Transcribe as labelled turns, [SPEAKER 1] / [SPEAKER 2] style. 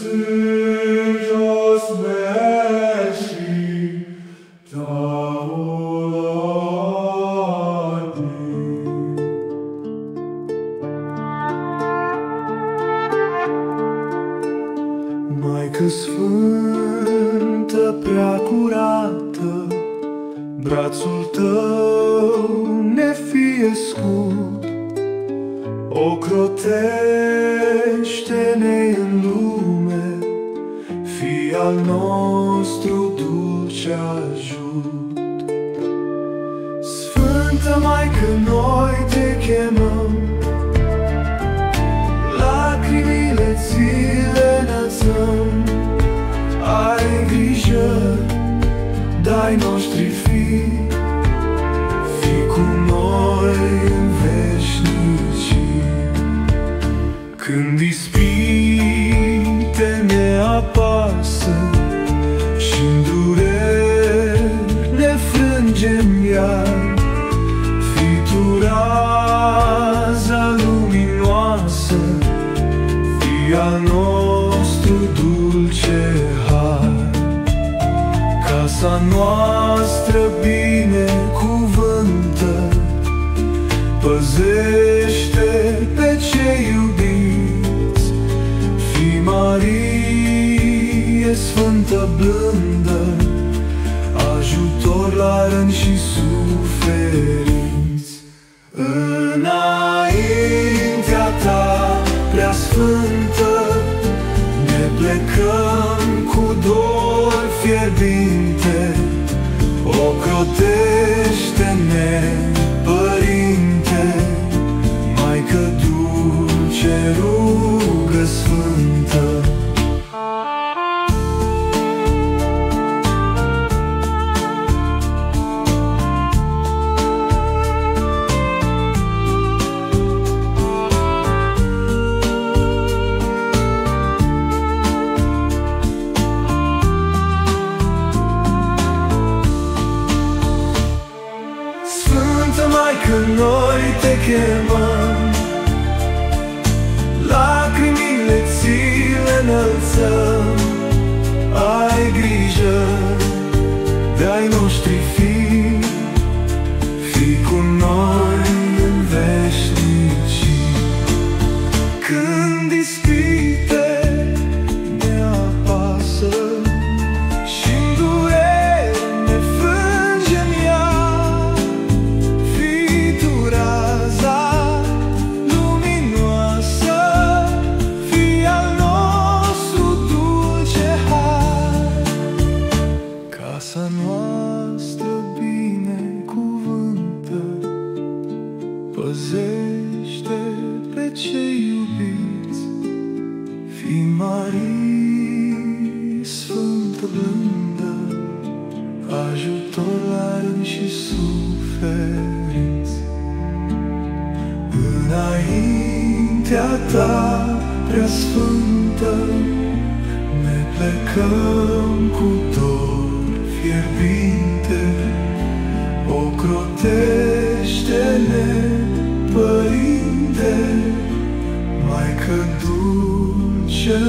[SPEAKER 1] Festejos merci tavolati. Maică Sfântă, prea curată, brațul tău ne fie scurt, ocrotește-ne în lume, fii al nostru dulce ajut. Sfântă Maică, noi te chemăm, lacrimile ți le înălțăm. Ai grijă de-ai noștri fii, fii cu noi în veșnicii. Când ispite ne apasă și-n dureri ne frângem iar, fii tu raza luminoasă, fii al nostru dulce har. Casa noastră binecuvântă, păzește pe cei iubiți. Fii Marie Sfântă blândă, ajutor la răni și suferinți. Înaintea ta, prea sfântă, ne plecăm cu dor fierbinte. Ocrotește-ne, Părinte, Maică dulce, rugă sfântă. Maică, noi te chemăm, lacrimile ți le înălțăm. Ai grijă de-ai noștri fii, fii cu noi în veșnicii. Când ispite ne apasă și-n dureri ne frângem iar, fii tu raza luminoasă, fii al nostru dulce har. Casa noastră binecuvântă, păzește pe cei iubiți. Fii Marie Sfântă blândă, ajutor la răni și suferinți. Înaintea ta, prea sfântă, ne plecăm cu dor fierbinte. Ocrotește-ne, Părinte, Maică dulce,